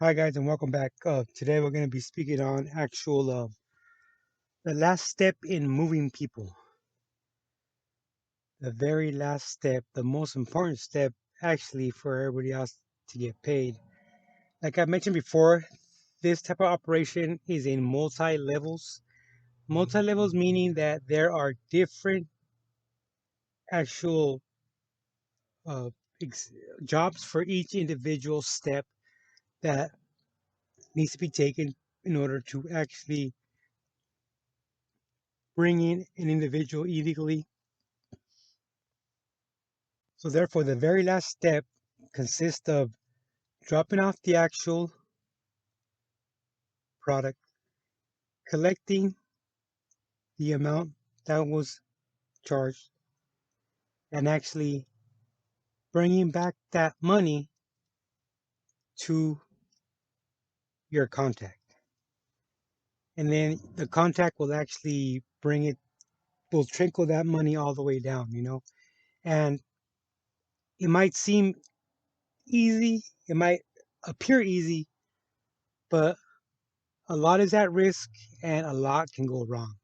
Hi guys, and welcome back. Today we're going to be speaking on the last step in moving people. The very last step, the most important step, actually, for everybody else to get paid. Like I mentioned before, this type of operation is in multi levels. Multi levels meaning that there are different actual uh, ex- jobs for each individual step that needs to be taken in order to actually bring in an individual illegally. So therefore, the very last step consists of dropping off the actual product, collecting the amount that was charged, and actually bringing back that money to your contact. And then the contact will actually will trickle that money all the way down. And it might seem easy, it might appear easy, but a lot is at risk and a lot can go wrong.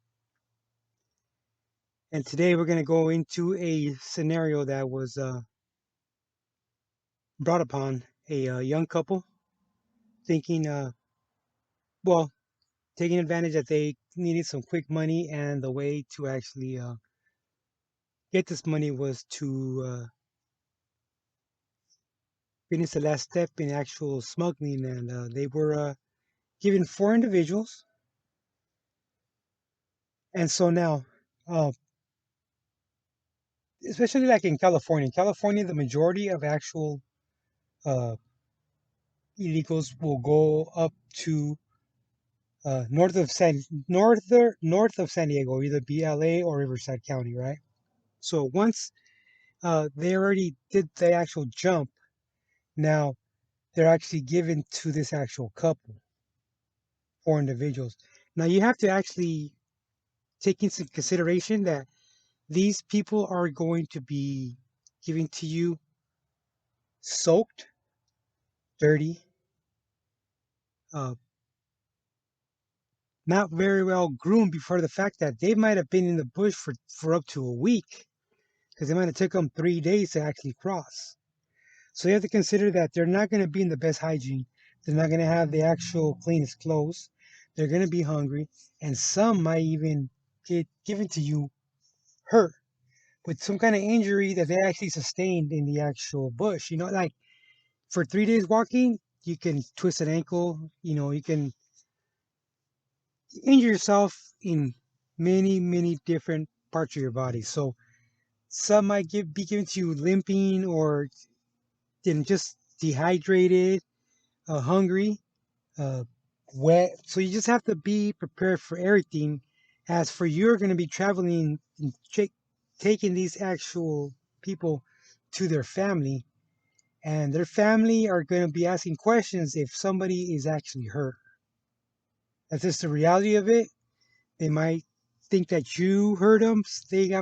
And today we're going to go into a scenario that was brought upon a young couple thinking, well, taking advantage that they needed some quick money, and the way to actually get this money was to finish the last step in actual smuggling. And they were given four individuals. And so now, uh, especially like in California, the majority of actual uh, illegals will go up to north of San Diego, either be LA or Riverside County, right? So once they already did the actual jump, now they're actually given to this actual couple, four individuals. Now you have to actually take into consideration that these people are going to be given to you soaked, dirty, uh, not very well groomed, before the fact that they might have been in the bush for up to a week, because it might have took them 3 days to actually cross. So you have to consider that they're not going to be in the best hygiene. They're not going to have the actual cleanest clothes. They're going to be hungry, and some might even get given to you hurt with some kind of injury that they actually sustained in the actual bush. Like for 3 days walking, you can twist an ankle. You can injure yourself in many, many different parts of your body. So some might be given to you limping or just dehydrated, hungry, uh, wet. So you just have to be prepared for everything. As for you're going to be traveling and taking these actual people to their family, and their family are going to be asking questions if somebody is actually hurt. That's just the reality of it. They might think that you hurt them.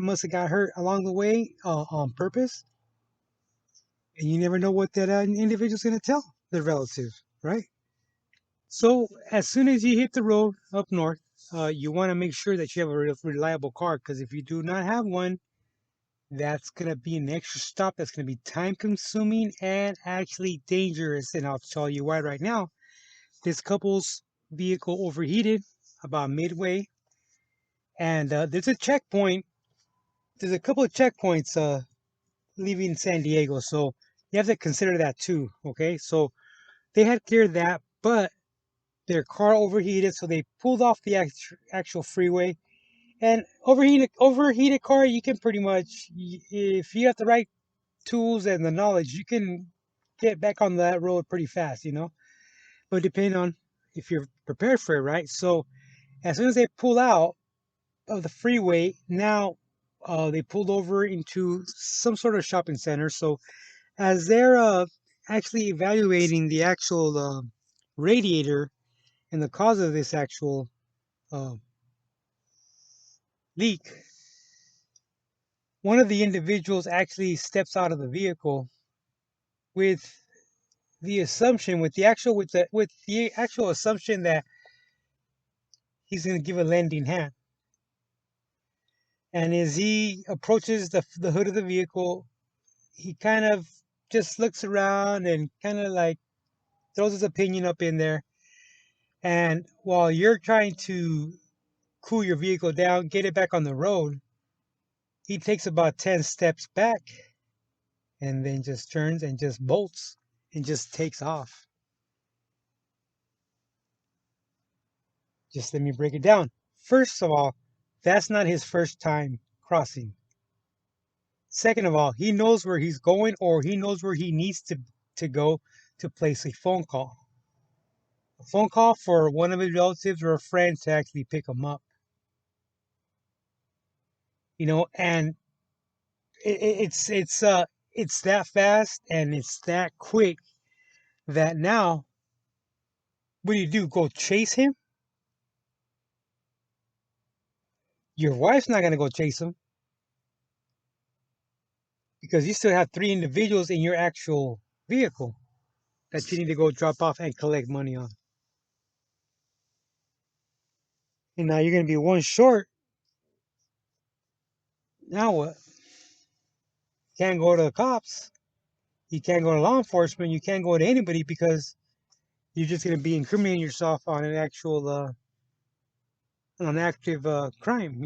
Must have got hurt along the way on purpose, and you never know what that individual's going to tell their relative, right? So as soon as you hit the road up north, you want to make sure that you have a reliable car, because if you do not have one, that's going to be an extra stop. That's going to be time consuming and actually dangerous. And I'll tell you why right now. This couple's vehicle overheated about midway, and there's a checkpoint. There's a couple of checkpoints leaving San Diego, so you have to consider that too. Okay, so they had cleared that, but their car overheated, so they pulled off the actual freeway. And overheated car, you can pretty much, if you have the right tools and the knowledge, you can get back on that road pretty fast. But depending on if you're prepared for it, right? So as soon as they pull out of the freeway, now they pulled over into some sort of shopping center. So as they're actually evaluating the actual radiator and the cause of this actual uh, leak, one of the individuals actually steps out of the vehicle with the assumption with the actual assumption that he's going to give a lending hand. And as he approaches the hood of the vehicle, he kind of just looks around and kind of like throws his opinion up in there. And while you're trying to cool your vehicle down, get it back on the road, he takes about 10 steps back and then just turns and just bolts and just takes off. Just let me break it down. First of all, that's not his first time crossing. Second of all, he knows where he's going or he knows where he needs to go to place a phone call. A phone call for one of his relatives or a friend to actually pick him up. And it's that fast and it's that quick that now what do? Go chase him? Your wife's not gonna go chase him because you still have three individuals in your actual vehicle that you need to go drop off and collect money on. And now you're gonna be one short. Now what? Can't go to the cops. You can't go to law enforcement. You can't go to anybody because you're just gonna be incriminating yourself on an active crime.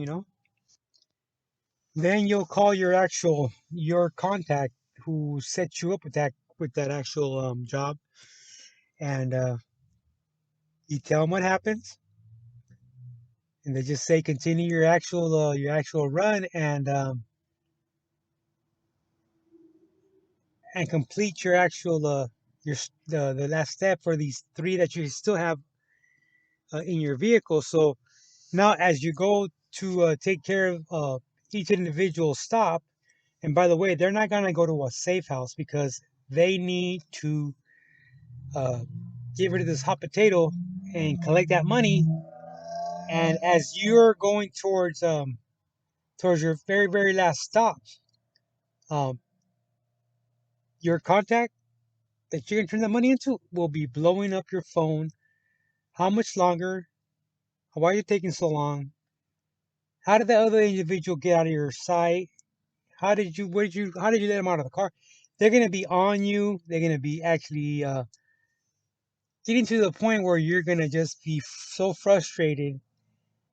Then you'll call your contact who set you up with that actual job, and you tell them what happens, and they just say continue your actual run and complete your actual the last step for these three that you still have in your vehicle. So now as you go to take care of each individual stop, and by the way, they're not gonna go to a safe house because they need to uh, get rid of this hot potato and collect that money. And as you're going towards your very very last stop, um, your contact that you're gonna turn that money into will be blowing up your phone. How much longer? Why are you taking so long? How did the other individual get out of your sight? How did you let them out of the car? They're gonna be on you. They're gonna be actually getting to the point where you're gonna just be so frustrated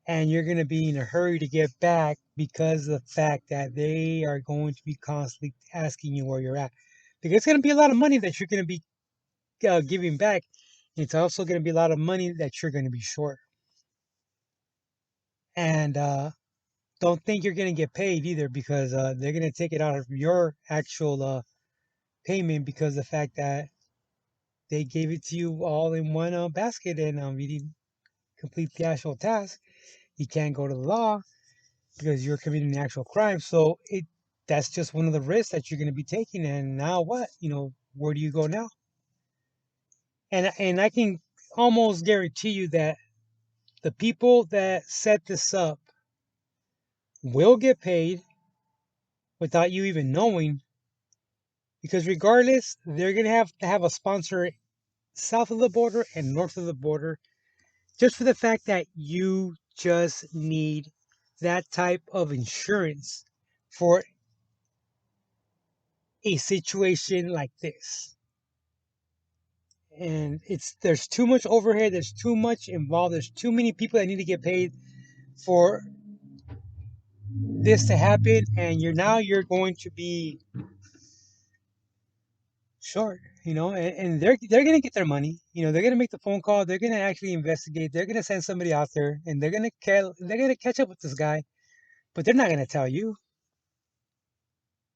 and you're going to be in a hurry to get back because of the fact that they are going to be constantly asking you where you're at. Because it's going to be a lot of money that you're going to be giving back. It's also going to be a lot of money that you're going to be short. And don't think you're going to get paid either because they're going to take it out of your actual payment because of the fact that they gave it to you all in one basket and you didn't complete the actual task. You can't go to the law because you're committing the actual crime. So that's just one of the risks that you're going to be taking. And now what? Where do you go now? And I can almost guarantee you that the people that set this up will get paid without you even knowing, because regardless, they're going to have a sponsor south of the border and north of the border, just for the fact that you just need that type of insurance for a situation like this. And there's too much overhead, there's too much involved, there's too many people that need to get paid for this to happen, and you're going to be short. And they're gonna get their money. They're gonna make the phone call, they're gonna actually investigate, they're gonna send somebody out there, and they're gonna catch up with this guy, but they're not gonna tell you.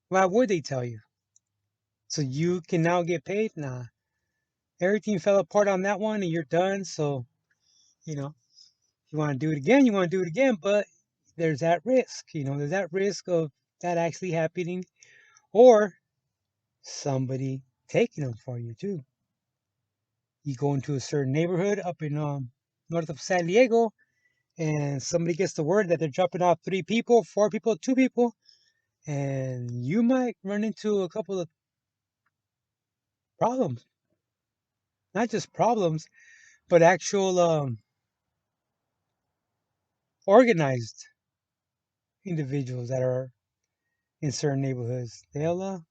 Why would they tell you? So you can now get paid? Nah. Everything fell apart on that one and you're done. So, you know, you want to do it again, you want to do it again, but there's that risk. There's that risk of that actually happening or somebody taking them for you too. You go into a certain neighborhood up in north of San Diego, and somebody gets the word that they're dropping off 3 people, 4 people, 2 people, and you might run into a couple of problems. not just problems, but actual organized individuals that are in certain neighborhoods. They'll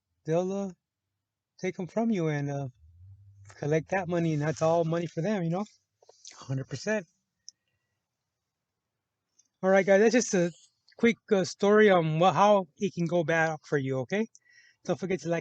take them from you and collect that money, and that's all money for them. 100%. All right, guys, that's just a quick story on how it can go bad for you. Okay, don't forget to like.